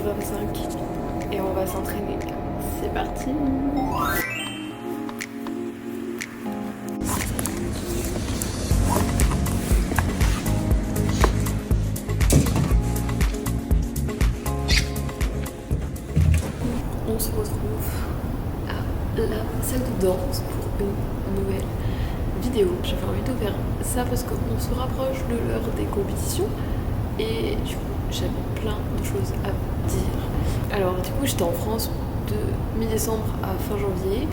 11h25 et on va s'entraîner. C'est parti. On se retrouve à la salle de danse pour une nouvelle vidéo. J'avais envie de faire ça parce qu'on se rapproche de l'heure des compétitions et du coup j'avais plein de choses à dire. Alors du coup j'étais en France de mi-décembre à fin janvier,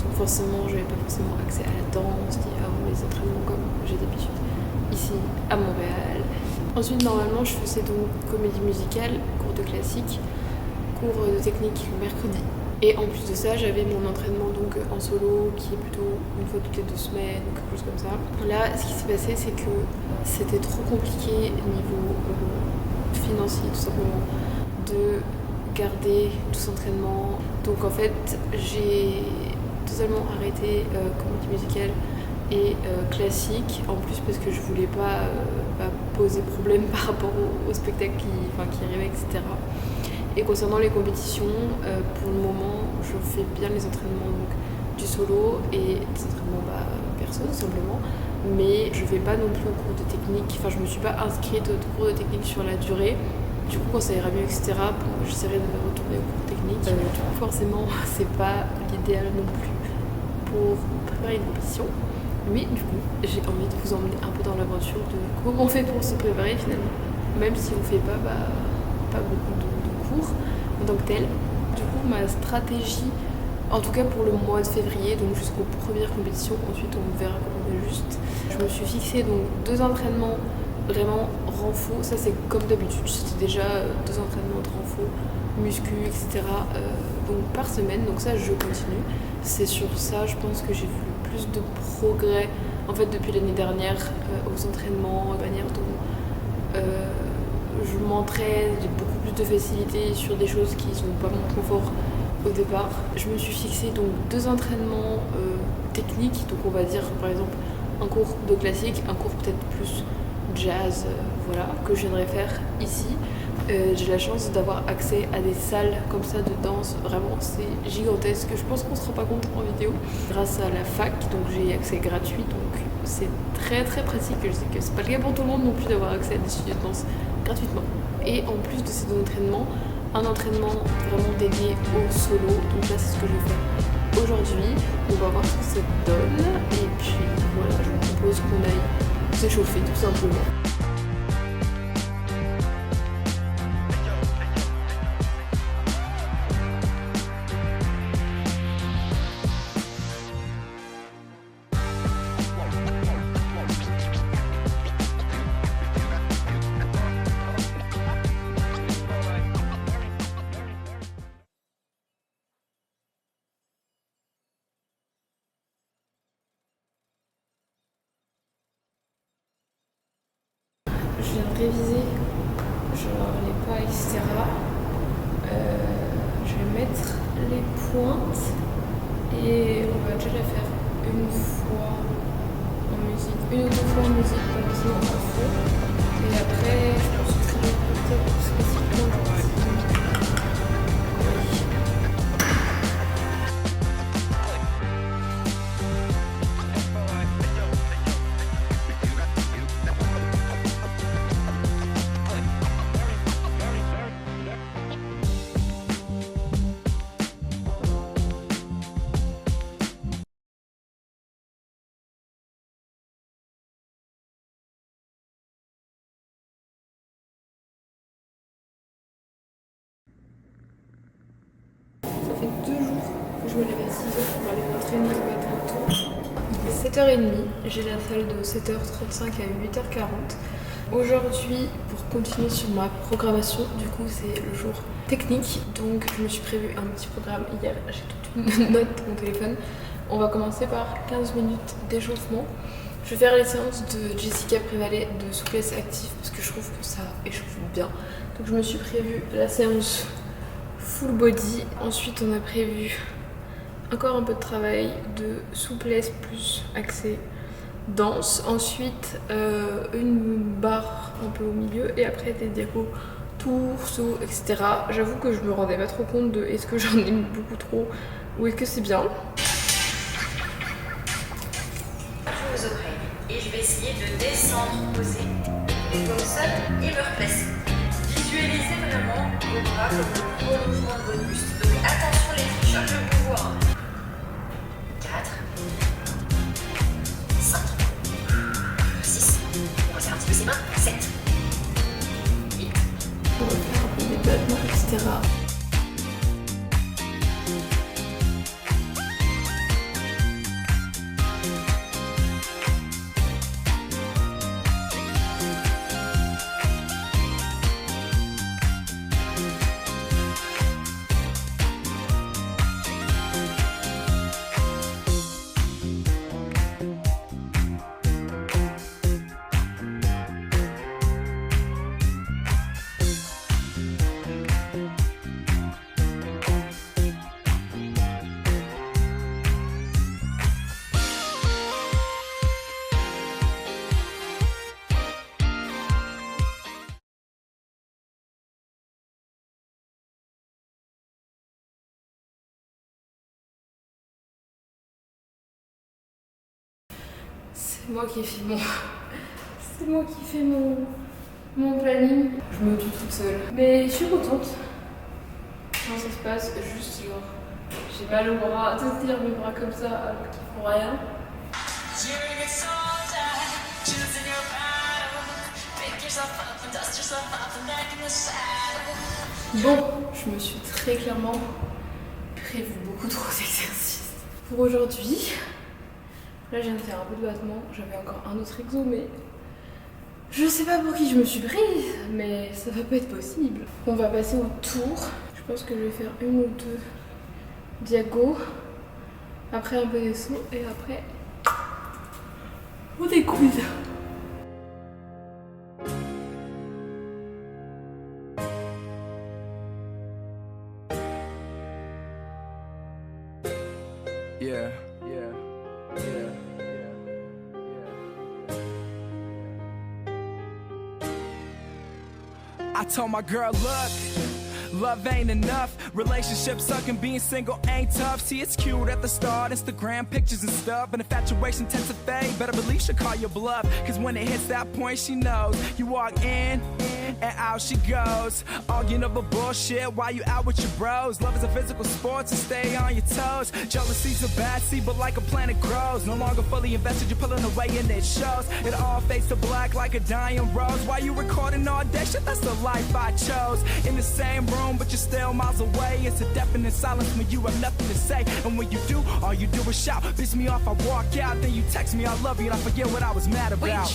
donc forcément j'avais pas forcément accès à la danse ni à les entraînements comme j'ai d'habitude ici à Montréal. Ensuite normalement je faisais donc comédie musicale, cours de classique, cours de technique le mercredi. Et en plus de ça, j'avais mon entraînement donc en solo qui est plutôt une fois toutes les 2 semaines ou quelque chose comme ça. Là, ce qui s'est passé, c'est que c'était trop compliqué niveau financier tout simplement de garder tout cet entraînement. Donc en fait, j'ai totalement arrêté comédie musicale et classique, en plus parce que je voulais pas poser problème par rapport au spectacle qui arrivait, etc. Et concernant les compétitions, pour le moment, je fais bien les entraînements donc, du solo et des entraînements perso tout simplement. Mais je vais pas non plus au cours de technique, enfin je me suis pas inscrite au cours de technique sur la durée. Du coup quand ça ira mieux, etc., j'essaierai de retourner au cours technique. Du coup forcément c'est pas l'idéal non plus pour préparer une compétition. Mais du coup j'ai envie de vous emmener un peu dans l'aventure de comment on fait pour se préparer finalement. Même si on fait pas beaucoup de cours en tant que tel. Du coup ma stratégie, en tout cas pour le mois de février, donc jusqu'aux premières compétitions, ensuite on verra comment on ajuste. Je me suis fixé donc 2 entraînements vraiment renfo, ça c'est comme d'habitude, c'était déjà 2 entraînements de renfo, muscu, etc. Donc par semaine, donc ça je continue. C'est sur ça je pense que j'ai vu le plus de progrès en fait depuis l'année dernière aux entraînements, de manière dont je m'entraîne, j'ai beaucoup plus de facilité sur des choses qui sont pas mon point fort au départ. Je me suis fixé donc 2 entraînements techniques, donc on va dire par exemple un cours de classique, un cours peut-être plus jazz, voilà, que je viendrai faire ici. J'ai la chance d'avoir accès à des salles comme ça de danse, vraiment c'est gigantesque, je pense qu'on se rend pas compte en vidéo. Grâce à la fac, donc j'ai accès gratuit, donc c'est très très pratique. Je sais que c'est pas le cas pour tout le monde non plus d'avoir accès à des studios de danse gratuitement. Et en plus de ces 2 entraînements, un entraînement vraiment dédié au solo, donc là c'est ce que je vais faire aujourd'hui. On va voir ce que ça donne et puis voilà, je vous propose qu'on aille s'échauffer tout simplement. Je viens de réviser genre les pas, etc. Je vais mettre les pointes et on va déjà la faire une fois en musique, une ou 2 fois en musique, pas sinon à fond. Et après, je pense que je vais peut-être spécifiquement ça fait 2 jours que je me lève à 6h pour aller m'entraîner le matin tôt. Il est 7h30, j'ai la salle de 7h35 à 8h40. Aujourd'hui, pour continuer sur ma programmation, du coup c'est le jour technique, donc je me suis prévu un petit programme hier, j'ai toute une note sur mon téléphone. On va commencer par 15 minutes d'échauffement. Je vais faire les séances de Jessica Prévalet de souplesse active parce que je trouve que ça échauffe bien. Donc je me suis prévu la séance full body. Ensuite on a prévu encore un peu de travail de souplesse plus axé danse. Ensuite une barre un peu au milieu et après des diapos tour, saut, etc. J'avoue que je me rendais pas trop compte de est-ce que j'en ai mis beaucoup trop ou est-ce que c'est bien. Aux oreilles et je vais essayer de descendre, poser et comme ça et me replacer. Visualisez vraiment vos bras comme le prolongement de votre buste. Donc attention les tricheurs, je vous vois. 4, 5, 6, on resserre un petit peu ses mains, 7, 8. On va faire un peu des battements, etc. C'est moi qui fais mon planning. Je me tue toute seule. Mais je suis contente. Comment ça se passe? Juste genre, j'ai mal au bras, de tenir mes bras comme ça alors qu'ils font rien. Bon, je me suis très clairement prévu beaucoup trop d'exercices pour aujourd'hui. Là, je viens de faire un peu de battement. J'avais encore un autre exo, mais je sais pas pour qui je me suis prise, mais ça va pas être possible. On va passer au tour. Je pense que je vais faire une ou deux diagos. Après un peu des sauts et après on découvre. Yeah, yeah, yeah. I told my girl, look, love ain't enough. Relationships suck and being single ain't tough. See, it's cute at the start, Instagram pictures and stuff. But infatuation tends to fade. Better believe she'll call your bluff. Cause when it hits that point, she knows. You walk in and out she goes. Arguing over bullshit while you out with your bros. Love is a physical sport, so stay on your toes. Jealousy's a bad seed, but like a plant it grows. No longer fully invested, you're pulling away and it shows. It all fades to black like a dying rose. While you recording all day, shit, that's the life I chose. In the same room, but you're still miles away. It's a deafening silence when you have nothing to say. And when you do, all you do is shout. Piss me off, I walk out. Then you text me, I love you, and I forget what I was mad about.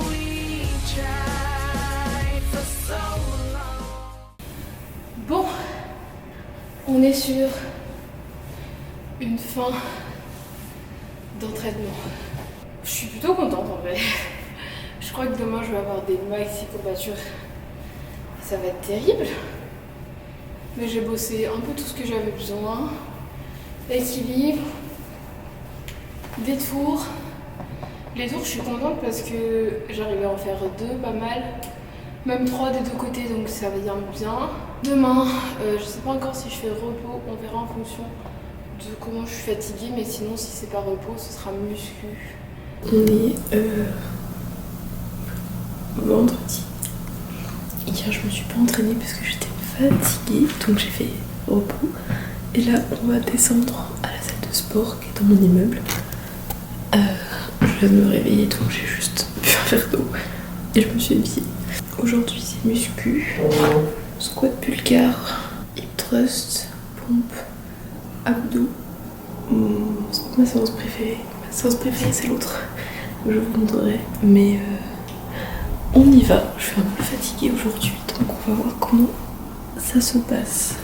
We tried for so long. Bon, on est sur une fin d'entraînement. Je suis plutôt contente en vrai. Je crois que demain je vais avoir des maxi courbatures. Ça va être terrible. Mais j'ai bossé un peu tout ce que j'avais besoin. L'équilibre, des tours. Les tours, je suis contente parce que j'arrive à en faire 2 pas mal. Même 3 des 2 côtés, donc ça va bien. Demain, je sais pas encore si je fais repos. On verra en fonction de comment je suis fatiguée. Mais sinon, si c'est pas repos, ce sera muscu. On est vendredi. Hier, je me suis pas entraînée parce que j'étais fatiguée, donc j'ai fait repos. Et là, on va descendre à la salle de sport qui est dans mon immeuble. Je viens de me réveiller, donc j'ai juste bu un verre d'eau et je me suis habillée. Aujourd'hui, c'est muscu, squat bulgare, hip thrust, pompe, abdos. Ma séance préférée. Ma séance préférée, c'est l'autre. Je vous montrerai, mais on y va. Je suis un peu fatiguée aujourd'hui, donc on va voir comment ça se passe.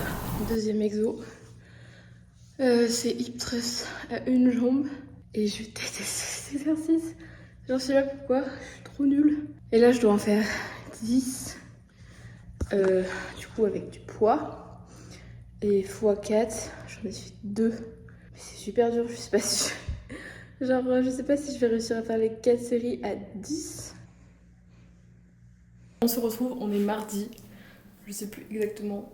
Deuxième exo, c'est hip thrust à une jambe. Et je déteste cet exercice. J'en suis là pourquoi? Je suis trop nulle. Et là je dois en faire 10. Du coup avec du poids. Et x4, j'en ai fait 2. Mais c'est super dur, je sais pas si je sais pas si je vais réussir à faire les 4 séries à 10. On se retrouve, on est mardi. Je sais plus exactement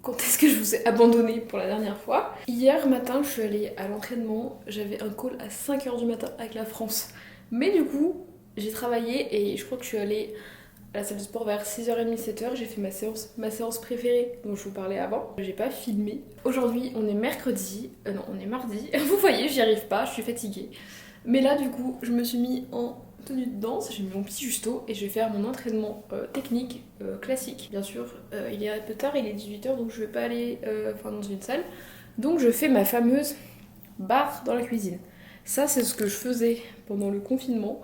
quand est-ce que je vous ai abandonné pour la dernière fois. Hier matin, je suis allée à l'entraînement. J'avais un call à 5h du matin avec la France. Mais du coup, j'ai travaillé et je crois que je suis allée à la salle de sport vers 6h30, 7h. J'ai fait ma séance préférée dont je vous parlais avant. J'ai pas filmé. Aujourd'hui, on est mercredi. Non, on est mardi. Vous voyez, j'y arrive pas, je suis fatiguée. Mais là, du coup, je me suis mis en tenue de danse. J'ai mis mon petit justo et je vais faire mon entraînement technique classique. Bien sûr, il est un peu tard, il est 18h, donc je vais pas aller dans une salle. Donc je fais ma fameuse barre dans la cuisine. Ça, c'est ce que je faisais pendant le confinement.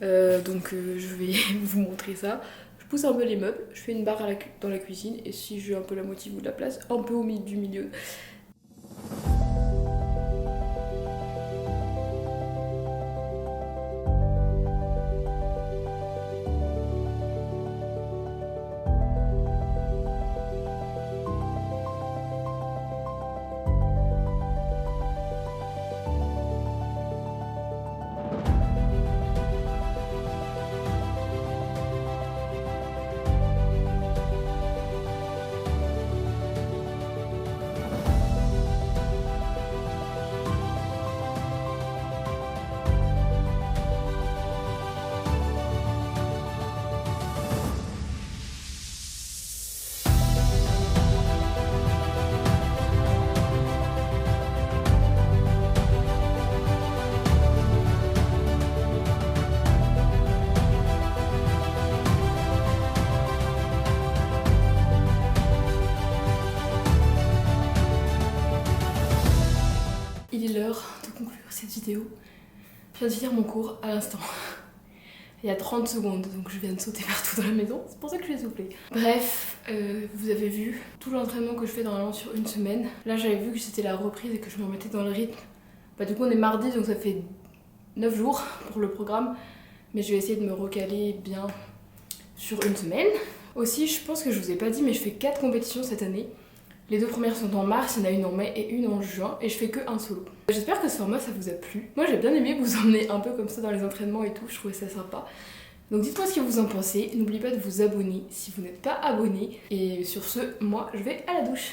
Je vais vous montrer ça. Je pousse un peu les meubles, je fais une barre dans la cuisine et si j'ai un peu la moitié ou de la place, un peu au milieu du milieu. Il est l'heure de conclure cette vidéo. Je viens de finir mon cours à l'instant. Il y a 30 secondes, donc je viens de sauter partout dans la maison. C'est pour ça que je suis essoufflée. Bref, vous avez vu tout l'entraînement que je fais normalement sur une semaine. Là, j'avais vu que c'était la reprise et que je me remettais dans le rythme. Du coup, on est mardi, donc ça fait 9 jours pour le programme. Mais je vais essayer de me recaler bien sur une semaine. Aussi, je pense que je vous ai pas dit, mais je fais 4 compétitions cette année. Les 2 premières sont en mars, il y en a une en mai et une en juin, et je fais que un solo. J'espère que ce format ça vous a plu. Moi j'ai bien aimé vous emmener un peu comme ça dans les entraînements et tout, je trouvais ça sympa. Donc dites-moi ce que vous en pensez, n'oubliez pas de vous abonner si vous n'êtes pas abonné. Et sur ce, moi je vais à la douche.